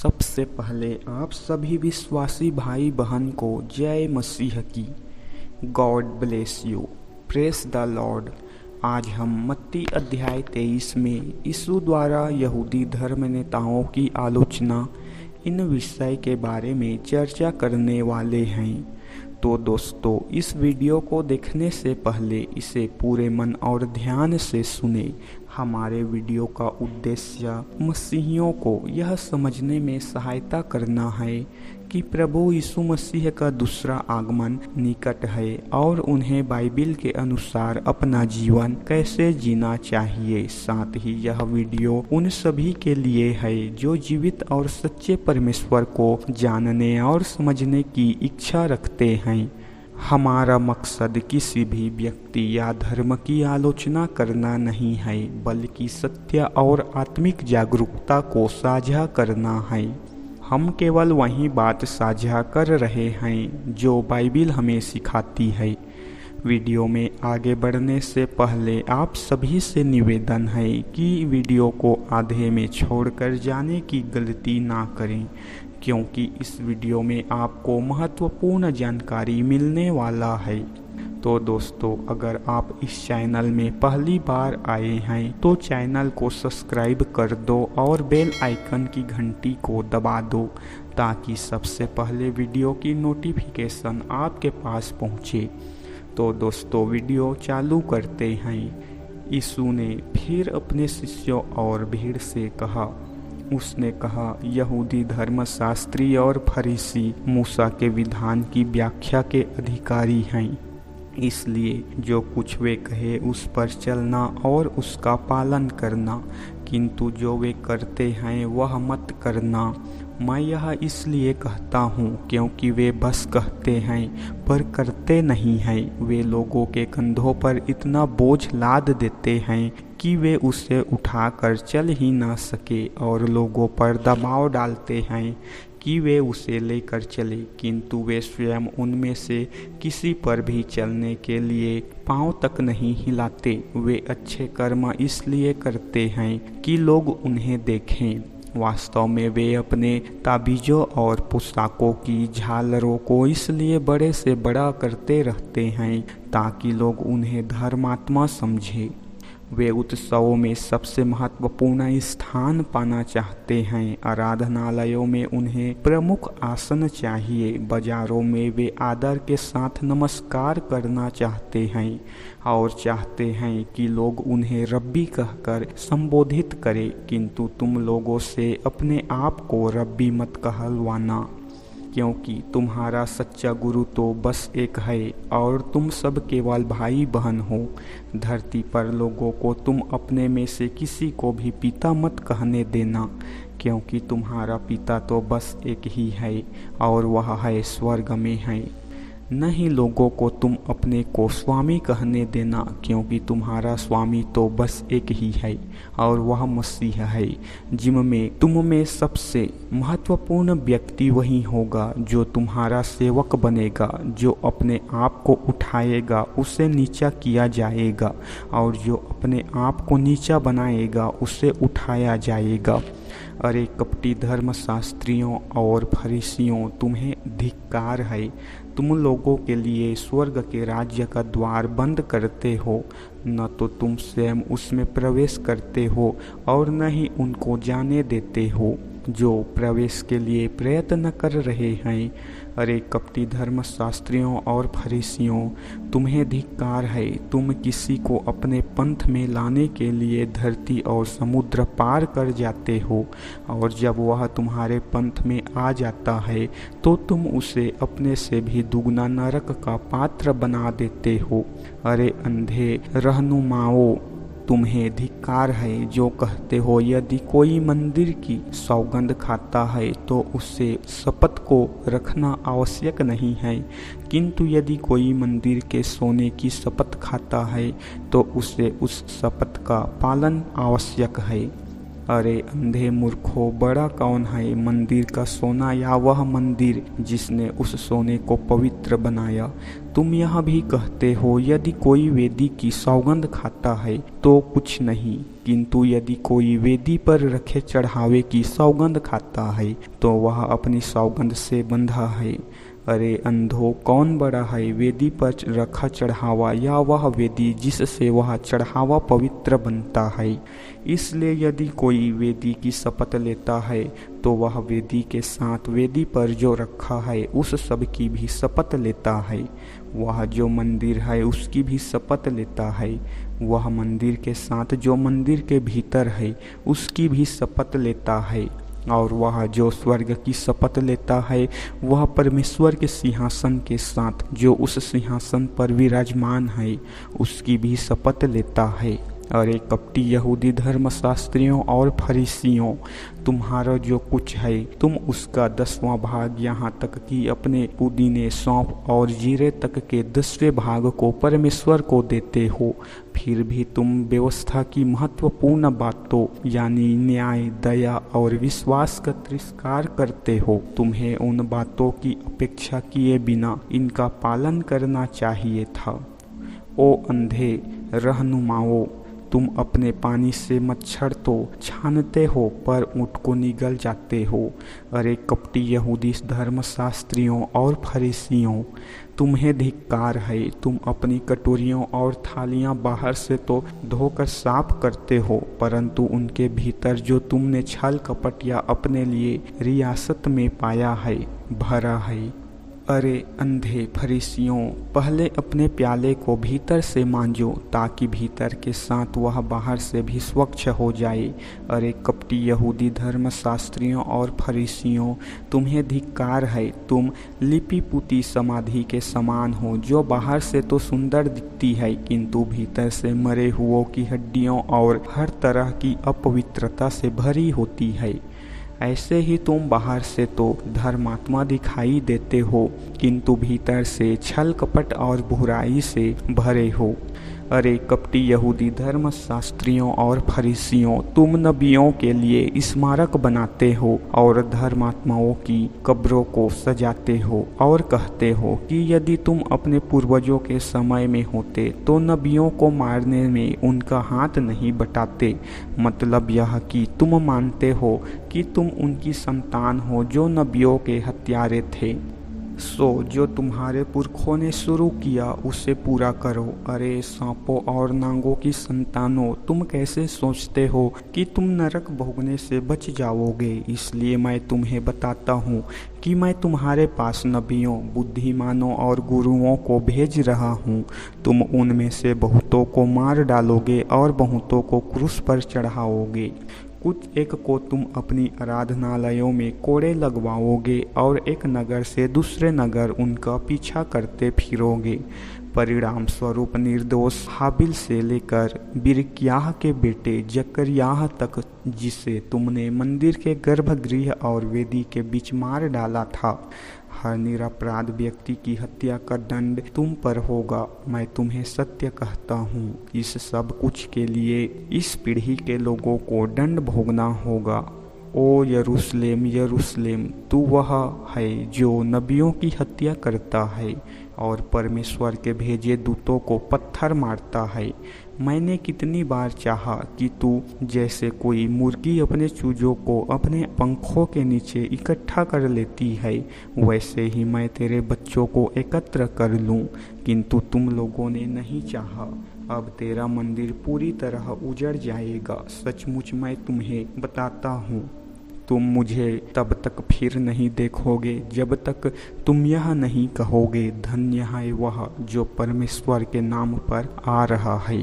सबसे पहले आप सभी विश्वासी भाई बहन को जय मसीह की। God bless you, press the Lord. आज हम मत्ती अध्याय 23 में यीशु द्वारा यहूदी धर्म नेताओं की आलोचना इन विषय के बारे में चर्चा करने वाले हैं। तो दोस्तों, इस वीडियो को देखने से पहले इसे पूरे मन और ध्यान से सुने। हमारे वीडियो का उद्देश्य मसीहियों को यह समझने में सहायता करना है कि प्रभु यीशु मसीह का दूसरा आगमन निकट है और उन्हें बाइबिल के अनुसार अपना जीवन कैसे जीना चाहिए। साथ ही यह वीडियो उन सभी के लिए है जो जीवित और सच्चे परमेश्वर को जानने और समझने की इच्छा रखते हैं। हमारा मकसद किसी भी व्यक्ति या धर्म की आलोचना करना नहीं है, बल्कि सत्य और आत्मिक जागरूकता को साझा करना है। हम केवल वही बात साझा कर रहे हैं जो बाइबिल हमें सिखाती है। वीडियो में आगे बढ़ने से पहले आप सभी से निवेदन है कि वीडियो को आधे में छोड़कर जाने की गलती ना करें, क्योंकि इस वीडियो में आपको महत्वपूर्ण जानकारी मिलने वाला है। तो दोस्तों, अगर आप इस चैनल में पहली बार आए हैं तो चैनल को सब्सक्राइब कर दो और बेल आइकन की घंटी को दबा दो ताकि सबसे पहले वीडियो की नोटिफिकेशन आपके पास पहुंचे। तो दोस्तों, वीडियो चालू करते हैं। यीशु ने फिर अपने शिष्यों और भीड़ से कहा, उसने कहा, यहूदी धर्मशास्त्री और फरीसी मूसा के विधान की व्याख्या के अधिकारी हैं, इसलिए जो कुछ वे कहे उस पर चलना और उसका पालन करना, किंतु जो वे करते हैं वह मत करना। मैं यह इसलिए कहता हूँ क्योंकि वे बस कहते हैं पर करते नहीं हैं। वे लोगों के कंधों पर इतना बोझ लाद देते हैं कि वे उसे उठाकर चल ही ना सके और लोगों पर दबाव डालते हैं कि वे उसे लेकर चले, किंतु वे स्वयं उनमें से किसी पर भी चलने के लिए पांव तक नहीं हिलाते। वे अच्छे कर्म इसलिए करते हैं कि लोग उन्हें देखें। वास्तव में वे अपने ताबीज़ों और पोशाकों की झालरों को इसलिए बड़े से बड़ा करते रहते हैं ताकि लोग उन्हें धर्मात्मा समझें। वे उत्सवों में सबसे महत्वपूर्ण स्थान पाना चाहते हैं। आराधनालयों में उन्हें प्रमुख आसन चाहिए। बाजारों में वे आदर के साथ नमस्कार करना चाहते हैं और चाहते हैं कि लोग उन्हें रब्बी कहकर संबोधित करें, किंतु तुम लोगों से अपने आप को रब्बी मत कहलवाना, क्योंकि तुम्हारा सच्चा गुरु तो बस एक है और तुम सब केवल भाई बहन हो। धरती पर लोगों को तुम अपने में से किसी को भी पिता मत कहने देना, क्योंकि तुम्हारा पिता तो बस एक ही है और वह है स्वर्ग में है। न ही लोगों को तुम अपने को स्वामी कहने देना, क्योंकि तुम्हारा स्वामी तो बस एक ही है और वह मसीह है। जिनमें तुम में सबसे महत्वपूर्ण व्यक्ति वही होगा जो तुम्हारा सेवक बनेगा। जो अपने आप को उठाएगा उसे नीचा किया जाएगा, और जो अपने आप को नीचा बनाएगा उसे उठाया जाएगा। अरे कपटी धर्मशास्त्रियों और फरीसियों, तुम्हें धिक्कार है। तुम लोगों के लिए स्वर्ग के राज्य का द्वार बंद करते हो। न तो तुम स्वयं उसमें प्रवेश करते हो और न ही उनको जाने देते हो जो प्रवेश के लिए प्रयत्न कर रहे हैं। अरे कपटी धर्मशास्त्रियों और फरीसियों, तुम्हें धिक्कार है। तुम किसी को अपने पंथ में लाने के लिए धरती और समुद्र पार कर जाते हो, और जब वह तुम्हारे पंथ में आ जाता है तो तुम उसे अपने से भी दुगना नरक का पात्र बना देते हो। अरे अंधे रहनुमाओं, तुम्हें धिक्कार है जो कहते हो यदि कोई मंदिर की सौगंध खाता है तो उसे शपथ को रखना आवश्यक नहीं है, किंतु यदि कोई मंदिर के सोने की शपथ खाता है तो उसे उस शपथ का पालन आवश्यक है। अरे अंधे मूर्खों, बड़ा कौन है, मंदिर का सोना या वह मंदिर जिसने उस सोने को पवित्र बनाया? तुम यह भी कहते हो, यदि कोई वेदी की सौगंध खाता है तो कुछ नहीं, किंतु यदि कोई वेदी पर रखे चढ़ावे की सौगंध खाता है तो वह अपनी सौगंध से बंधा है। अरे अंधो, कौन बड़ा है, वेदी पर रखा चढ़ावा या वह वेदी जिससे वह चढ़ावा पवित्र बनता है? इसलिए यदि कोई वेदी की शपथ लेता है तो वह वेदी के साथ वेदी पर जो रखा है उस सब की भी शपथ लेता है। वह जो मंदिर है उसकी भी शपथ लेता है। वह मंदिर के साथ जो मंदिर के भीतर है उसकी भी शपथ लेता है। और वह जो स्वर्ग की शपथ लेता है वह परमेश्वर के सिंहासन के साथ जो उस सिंहासन पर विराजमान है उसकी भी शपथ लेता है। अरे कपटी यहूदी धर्मशास्त्रियों और फरीसियों, तुम्हारा जो कुछ है तुम उसका 10वां भाग, यहाँ तक कि अपने पुदीने, सौंफ और जीरे तक के 10वें भाग को परमेश्वर को देते हो, फिर भी तुम व्यवस्था की महत्वपूर्ण बातों यानी न्याय, दया और विश्वास का तिरस्कार करते हो। तुम्हें उन बातों की अपेक्षा किए बिना इनका पालन करना चाहिए था। ओ अंधे रहनुमाओं, तुम अपने पानी से मच्छर तो छानते हो पर ऊँट को निगल जाते हो। अरे कपटी यहूदी धर्मशास्त्रियों और फरीसियों, तुम्हें धिक्कार है। तुम अपनी कटोरियों और थालियां बाहर से तो धोकर साफ करते हो, परंतु उनके भीतर जो तुमने छल कपट या अपने लिए रियासत में पाया है भरा है। अरे अंधे फरीसियों, पहले अपने प्याले को भीतर से मांजो ताकि भीतर के साथ वह बाहर से भी स्वच्छ हो जाए। अरे कपटी यहूदी धर्मशास्त्रियों और फरीसियों, तुम्हें धिक्कार है। तुम लिपि पुती समाधि के समान हो जो बाहर से तो सुंदर दिखती है किंतु भीतर से मरे हुओं की हड्डियों और हर तरह की अपवित्रता से भरी होती है। ऐसे ही तुम बाहर से तो धर्मात्मा दिखाई देते हो किंतु भीतर से छल कपट और बुराई से भरे हो। अरे कपटी यहूदी धर्मशास्त्रियों और फरीसियों, तुम नबियों के लिए स्मारक बनाते हो और धर्मात्माओं की कब्रों को सजाते हो और कहते हो कि यदि तुम अपने पूर्वजों के समय में होते तो नबियों को मारने में उनका हाथ नहीं बटाते। मतलब यह कि तुम मानते हो कि तुम उनकी संतान हो जो नबियों के हत्यारे थे। सो जो तुम्हारे पुरखों ने शुरू किया उसे पूरा करो। अरे सांपों और नांगों की संतानों, तुम कैसे सोचते हो कि तुम नरक भोगने से बच जाओगे? इसलिए मैं तुम्हें बताता हूँ कि मैं तुम्हारे पास नबियों, बुद्धिमानों और गुरुओं को भेज रहा हूँ। तुम उनमें से बहुतों को मार डालोगे और बहुतों को क्रूस पर चढ़ाओगे। कुछ एक को तुम अपनी आराधनालयों में कोड़े लगवाओगे और एक नगर से दूसरे नगर उनका पीछा करते फिरोगे। परिणाम स्वरूप निर्दोष हाबिल से लेकर बिरक्याह के बेटे जकरियाह तक, जिसे तुमने मंदिर के गर्भगृह और वेदी के बीच मार डाला था, हर निरपराध व्यक्ति की हत्या का दंड तुम पर होगा। मैं तुम्हें सत्य कहता हूँ, इस सब कुछ के लिए इस पीढ़ी के लोगों को दंड भोगना होगा। ओ यरूशलेम यरूशलेम, तू वह है जो नबियों की हत्या करता है और परमेश्वर के भेजे दूतों को पत्थर मारता है। मैंने कितनी बार चाहा कि तू जैसे कोई मुर्गी अपने चूजों को अपने पंखों के नीचे इकट्ठा कर लेती है, वैसे ही मैं तेरे बच्चों को एकत्र कर लूं, किंतु तुम लोगों ने नहीं चाहा। अब तेरा मंदिर पूरी तरह उजड़ जाएगा। सचमुच मैं तुम्हें बताता हूँ, तुम मुझे तब तक फिर नहीं देखोगे जब तक तुम यह नहीं कहोगे, धन्य है वह जो परमेश्वर के नाम पर आ रहा है।